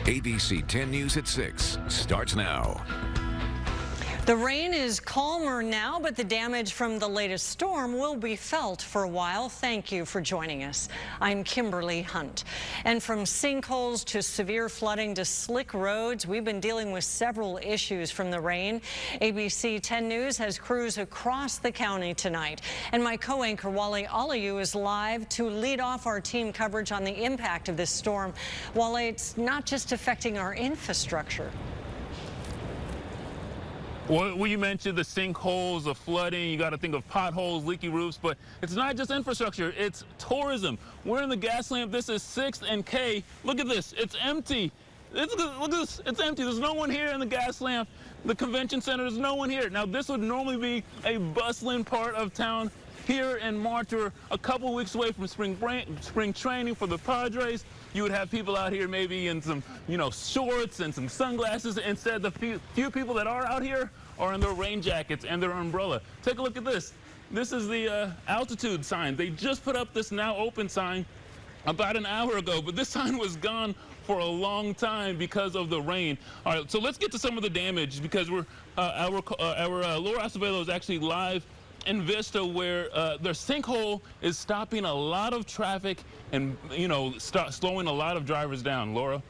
ABC 10 News at 6 starts now. The rain is calmer now, but the damage from the latest storm will be felt for a while. Thank you for joining us. I'm Kimberly Hunt. And from sinkholes to severe flooding to slick roads, we've been dealing with several issues from the rain. ABC 10 News has crews across the county tonight. And my co-anchor Wale Aliyu is live to lead off our team coverage on the impact of this storm. Wale, it's not just affecting our infrastructure. Well, you mentioned the sinkholes, the flooding, you got to think of potholes, leaky roofs, but it's not just infrastructure, it's tourism. We're in the Gaslamp, this is 6th and K. Look at this, it's empty. Look at this, it's empty. There's no one here in the Gaslamp. The convention center, there's no one here. Now, this would normally be a bustling part of town. Here in March, we're a couple weeks away from spring training for the Padres. You would have people out here maybe in some, shorts and some sunglasses. Instead, the few people that are out here are in their rain jackets and their umbrella. Take a look at this. This is the altitude sign. They just put up this now open sign about an hour ago, but this sign was gone for a long time because of the rain. All right, so let's get to some of the damage because we're our Laura Acevedo is actually live in Vista, where their sinkhole is stopping a lot of traffic and, slowing a lot of drivers down. Laura?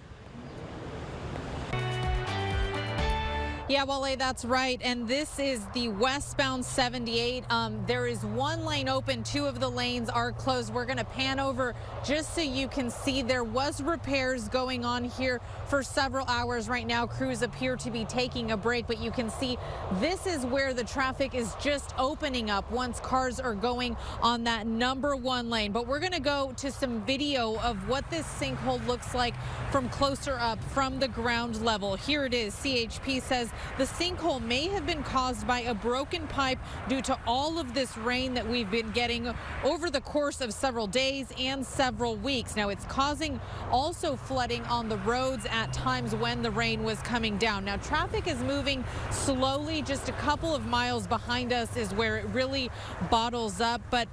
Yeah, Wale, that's right. And this is the westbound 78. There is one lane open. Two of the lanes are closed. We're going to pan over just so you can see there was repairs going on here for several hours. Right now, crews appear to be taking a break, but you can see this is where the traffic is just opening up once cars are going on that number one lane. But we're going to go to some video of what this sinkhole looks like from closer up from the ground level. Here it is. CHP says the sinkhole may have been caused by a broken pipe due to all of this rain that we've been getting over the course of several days and several weeks. Now, it's causing also flooding on the roads at times when the rain was coming down. Now, traffic is moving slowly. Just a couple of miles behind us is where it really bottles up. But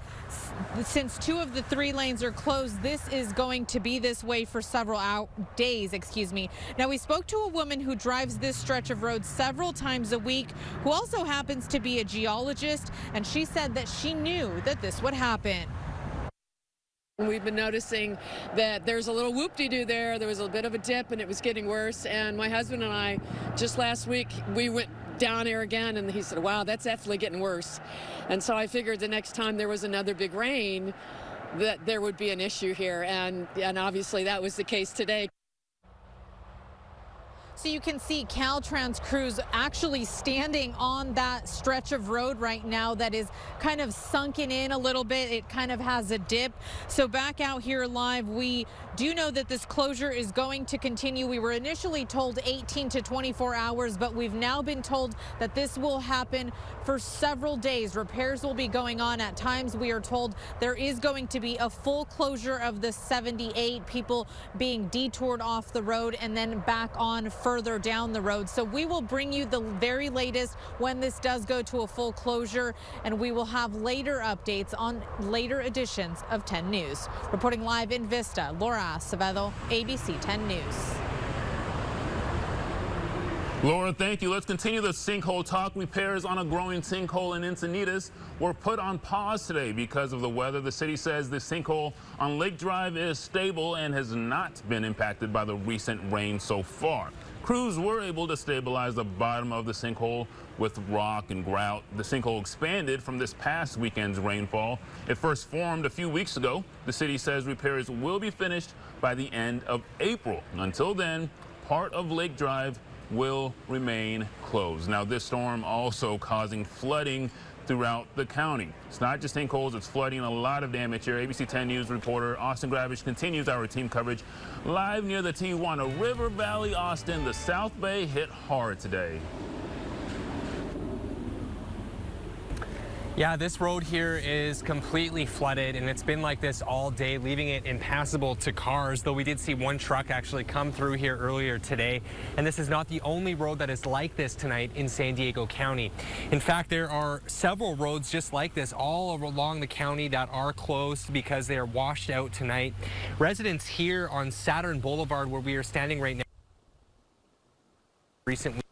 since two of the three lanes are closed, this is going to be this way for several days. Now, we spoke to a woman who drives this stretch of road several times a week, who also happens to be a geologist, and she said that she knew that this would happen. We've been noticing that there's a little whoop-de-doo there. There was a bit of a dip and it was getting worse. And my husband and I, just last week, we went down there again and he said, wow, that's definitely getting worse. And so I figured the next time there was another big rain that there would be an issue here. And obviously that was the case today. So you can see Caltrans crews actually standing on that stretch of road right now that is kind of sunken in a little bit. It kind of has a dip. So back out here live, we do know that this closure is going to continue. We were initially told 18 to 24 hours, but we've now been told that this will happen for several days. Repairs will be going on. At times, we are told there is going to be a full closure of the 78, people being detoured off the road and then back on further down the road. So we will bring you the very latest when this does go to a full closure, and we will have later updates on later editions of 10 News. Reporting live in Vista, Laura Acevedo, ABC 10 News. Laura, thank you. Let's continue the sinkhole talk. Repairs on a growing sinkhole in Encinitas were put on pause today because of the weather. The city says the sinkhole on Lake Drive is stable and has not been impacted by the recent rain so far. Crews were able to stabilize the bottom of the sinkhole with rock and grout. The sinkhole expanded from this past weekend's rainfall. It first formed a few weeks ago. The city says repairs will be finished by the end of April. Until then, part of Lake Drive will remain closed. Now, this storm also causing flooding throughout the county. It's not just sinkholes, it's flooding, a lot of damage here. ABC 10 News reporter Austin Gravish continues our team coverage live near the Tijuana River Valley. Austin, the South Bay hit hard today. Yeah, this road here is completely flooded, and it's been like this all day, leaving it impassable to cars, though we did see one truck actually come through here earlier today. And this is not the only road that is like this tonight in San Diego County. In fact, there are several roads just like this all along the county that are closed because they are washed out tonight. Residents here on Saturn Boulevard, where we are standing right now, recent weeks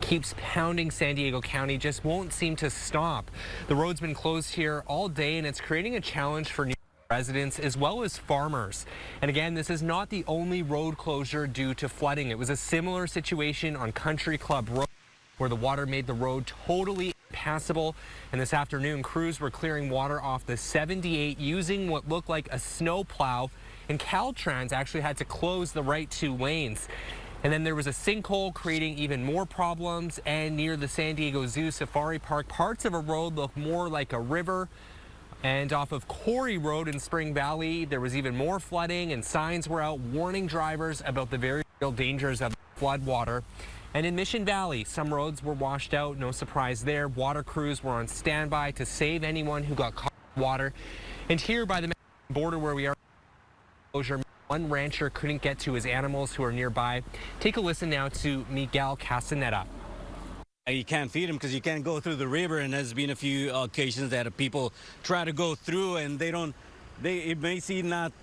keeps pounding San Diego County, just won't seem to stop. The road's been closed here all day, and it's creating a challenge for residents as well as farmers. And again, this is not the only road closure due to flooding. It was a similar situation on Country Club Road, where the water made the road totally impassable. And this afternoon, crews were clearing water off the 78 using what looked like a snow plow, and Caltrans actually had to close the right 2 lanes. And then there was a sinkhole creating even more problems, and near the San Diego Zoo Safari Park, parts of a road look more like a river. And off of Corey Road in Spring Valley, there was even more flooding, and signs were out warning drivers about the very real dangers of flood water. And in Mission Valley, some roads were washed out, no surprise there. Water crews were on standby to save anyone who got caught in water. And here by the border where we are, one rancher couldn't get to his animals who are nearby. Take a listen now to Miguel Castaneda. You can't feed them because you can't go through the river, and there's been a few occasions that people try to go through and it may seem not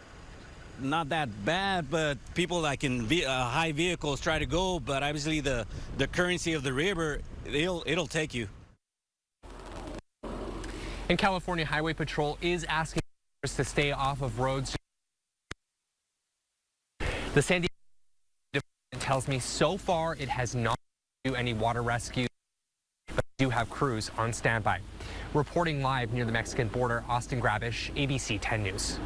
that bad, but people like in high vehicles try to go, but obviously the currency of the river, it'll take you. And California Highway Patrol is asking to stay off of roads. The San Diego Department tells me so far it has not do any water rescue, but do have crews on standby. Reporting live near the Mexican border, Austin Grabish, ABC 10 News.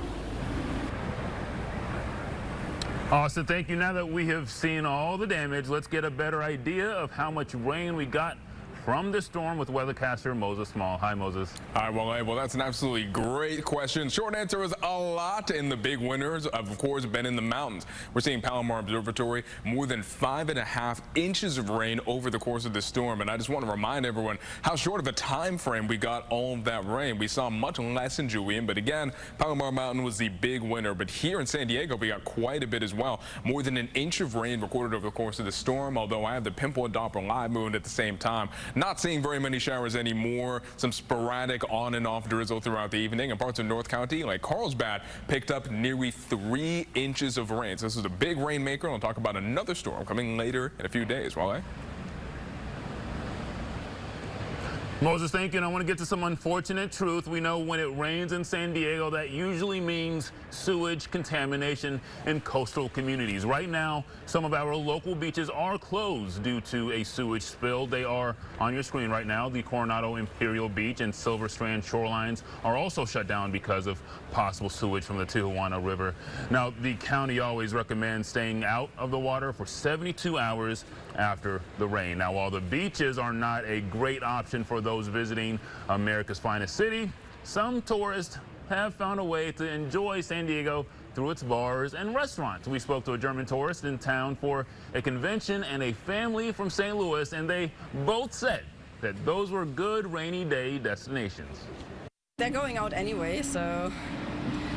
Austin, thank you. Now that we have seen all the damage, let's get a better idea of how much rain we got from the storm with weathercaster Moses Small. Hi, Moses. All right, well, that's an absolutely great question. Short answer is a lot, and the big winners, of course, been in the mountains. We're seeing Palomar Observatory more than 5.5 inches of rain over the course of this storm, and I just want to remind everyone how short of a time frame we got all of that rain. We saw much less in Julian, but again, Palomar Mountain was the big winner. But here in San Diego, we got quite a bit as well. More than an inch of rain recorded over the course of the storm, although I have the Pimple and Doppler live moon at the same time. Not seeing very many showers anymore. Some sporadic on and off drizzle throughout the evening. And parts of North County, like Carlsbad, picked up nearly 3 inches of rain. So this is a big rainmaker. I'll talk about another storm coming later in a few days. Wale? Moses, thank you. And I want to get to some unfortunate truth. We know when it rains in San Diego, that usually means sewage contamination in coastal communities. Right now, some of our local beaches are closed due to a sewage spill. They are on your screen right now. The Coronado Imperial Beach and Silver Strand shorelines are also shut down because of possible sewage from the Tijuana River. Now, the county always recommends staying out of the water for 72 hours after the rain. Now, while the beaches are not a great option for those visiting America's finest city, some tourists have found a way to enjoy San Diego through its bars and restaurants. We spoke to a German tourist in town for a convention and a family from St. Louis, and they both said that those were good rainy day destinations. They're going out anyway, so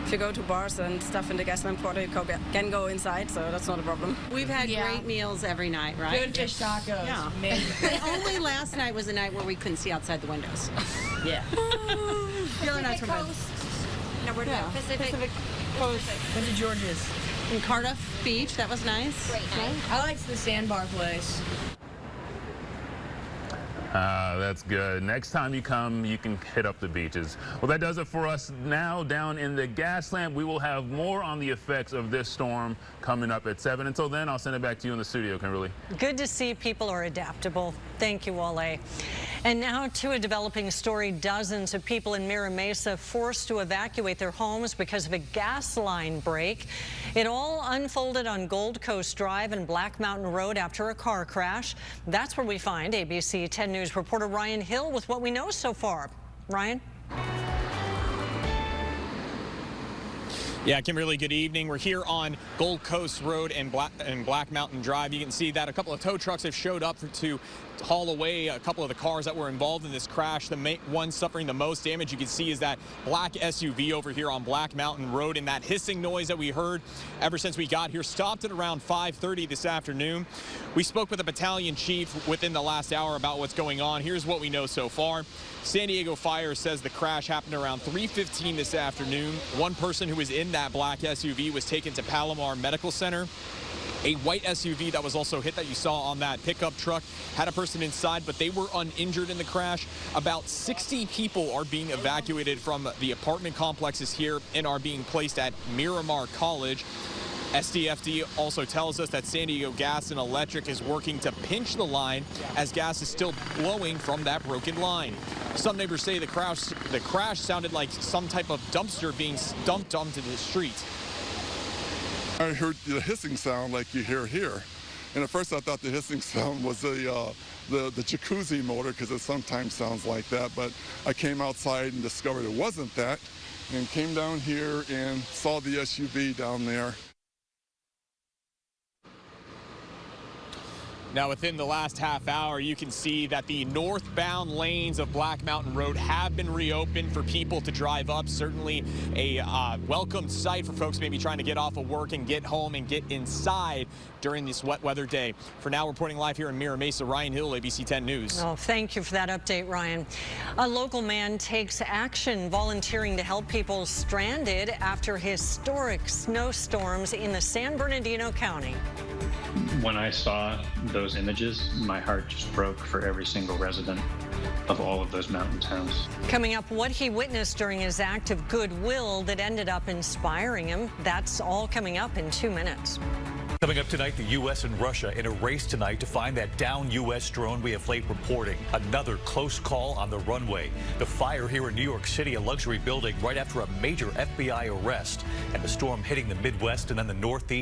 if you go to bars and stuff in the Gaslamp Quarter, you can go inside, so that's not a problem. We've had great meals every night, right? Good fish tacos. Yeah. But only last night was the night where we couldn't see outside the windows. Yeah. Really nice. No, we're Yeah. Pacific Coast. Went to George's. In Cardiff Beach, that was nice. Great night. I liked the sandbar place. That's good. Next time you come, you can hit up the beaches. Well, that does it for us now down in the Gaslamp. We will have more on the effects of this storm coming up at 7. Until then, I'll send it back to you in the studio, Kimberly. Good to see people are adaptable. Thank you, Wale. And now to a developing story. Dozens of people in Mira Mesa forced to evacuate their homes because of a gas line break. It all unfolded on Gold Coast Drive and Black Mountain Road after a car crash. That's where we find ABC 10 News reporter Ryan Hill with what we know so far. Ryan? Yeah, Kimberly, good evening. We're here on Gold Coast Road and Black Mountain Drive. You can see that a couple of tow trucks have showed up to haul away a couple of the cars that were involved in this crash. The one suffering the most damage you can see is that black SUV over here on Black Mountain Road, and that hissing noise that we heard ever since we got here stopped at around 5:30 this afternoon. We spoke with a battalion chief within the last hour about what's going on. Here's what we know so far. San Diego Fire says the crash happened around 3:15 this afternoon. One person who was in that black SUV was taken to Palomar Medical Center. A white SUV that was also hit that you saw on that pickup truck had a person inside, but they were uninjured in the crash. About 60 people are being evacuated from the apartment complexes here and are being placed at Miramar College. SDFD also tells us that San Diego Gas and Electric is working to pinch the line as gas is still blowing from that broken line. Some neighbors say the crash sounded like some type of dumpster being dumped onto the street. I heard the hissing sound like you hear here. And at first I thought the hissing sound was the jacuzzi motor, because it sometimes sounds like that. But I came outside and discovered it wasn't that, and came down here and saw the SUV down there. Now, within the last half hour, you can see that the northbound lanes of Black Mountain Road have been reopened for people to drive up. Certainly a welcome sight for folks maybe trying to get off of work and get home and get inside during this wet weather day. For now, reporting live here in Mira Mesa, Ryan Hill, ABC 10 News. Oh, thank you for that update, Ryan. A local man takes action, volunteering to help people stranded after historic snowstorms in the San Bernardino County. When I saw those images, my heart just broke for every single resident of all of those mountain towns. Coming up, what he witnessed during his act of goodwill that ended up inspiring him. That's all coming up in 2 minutes. Coming up tonight, the U.S. and Russia in a race tonight to find that downed U.S. drone we have late reporting. Another close call on the runway. The fire here in New York City, a luxury building right after a major FBI arrest. And the storm hitting the Midwest and then the Northeast.